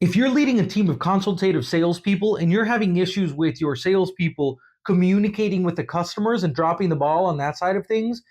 If you're leading a team of consultative salespeople and you're having issues with your salespeople communicating with the customers and dropping the ball on that side of things,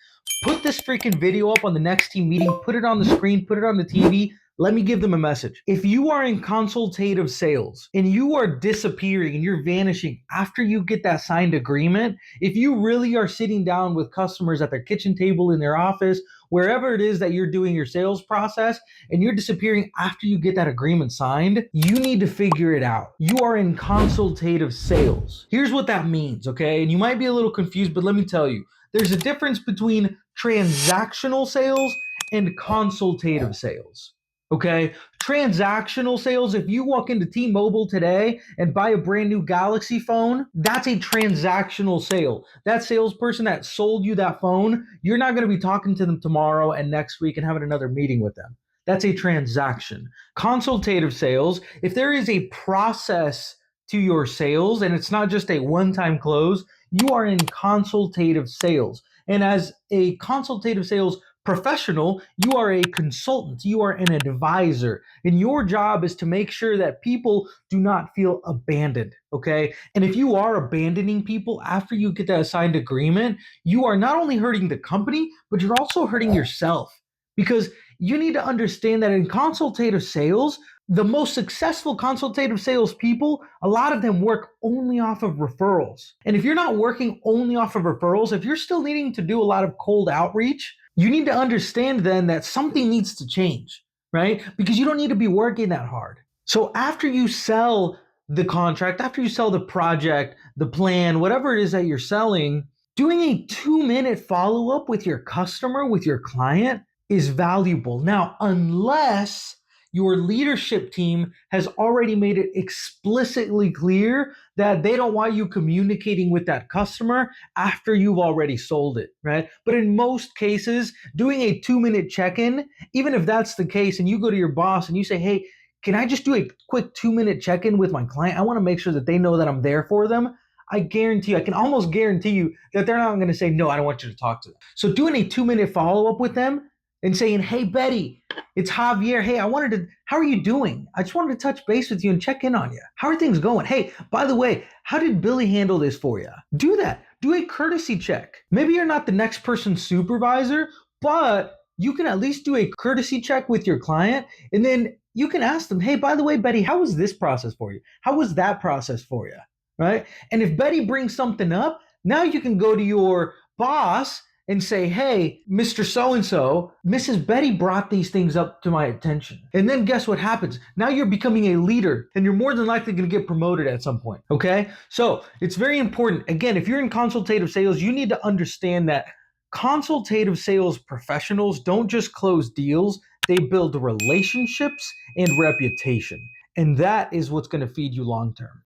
put this freaking video up on the next team meeting, put it on the screen, put it on the TV. Let me give them a message. If you are in consultative sales and you are disappearing and you're vanishing after you get that signed agreement, if you really are sitting down with customers at their kitchen table, in their office, wherever it is that you're doing your sales process, and you're disappearing after you get that agreement signed, you need to figure it out. You are in consultative sales. Here's what that means, okay? And you might be a little confused, but let me tell you, there's a difference between transactional sales and consultative sales. Okay, transactional sales, if you walk into T-Mobile today and buy a brand new Galaxy phone, that's a transactional sale. That salesperson that sold you that phone, you're not going to be talking to them tomorrow and next week and having another meeting with them. That's a transaction. Consultative sales, if there is a process to your sales and it's not just a one-time close, you are in consultative sales. And as a consultative sales professional, you are a consultant, you are an advisor, and your job is to make sure that people do not feel abandoned, okay? And if you are abandoning people after you get that signed agreement, you are not only hurting the company, but you're also hurting yourself, because you need to understand that in consultative sales, the most successful consultative sales people, a lot of them work only off of referrals. And if you're not working only off of referrals, if you're still needing to do a lot of cold outreach, you need to understand then that something needs to change, right? Because you don't need to be working that hard. So after you sell the contract, after you sell the project, the plan, whatever it is that you're selling, doing a 2-minute follow up with your customer, with your client, is valuable. Now, unless your leadership team has already made it explicitly clear that they don't want you communicating with that customer after you've already sold it, right? But in most cases, doing a 2-minute check-in, even if that's the case, and you go to your boss and you say, hey, can I just do a quick 2-minute check-in with my client? I want to make sure that they know that I'm there for them. I guarantee you, I can almost guarantee you that they're not going to say, no, I don't want you to talk to them. So doing a 2-minute follow-up with them and saying, hey, Betty, it's Javier. Hey, how are you doing? I just wanted to touch base with you and check in on you. How are things going? Hey, by the way, how did Billy handle this for you? Do that. Do a courtesy check. Maybe you're not the next person's supervisor, but you can at least do a courtesy check with your client. And then you can ask them, hey, by the way, Betty, how was this process for you? How was that process for you? Right? And if Betty brings something up, now you can go to your boss and say, hey, Mr. So-and-so, Mrs. Betty brought these things up to my attention. And then guess what happens? Now you're becoming a leader and you're more than likely going to get promoted at some point, okay? So it's very important. Again, if you're in consultative sales, you need to understand that consultative sales professionals don't just close deals, they build relationships and reputation. And that is what's going to feed you long term.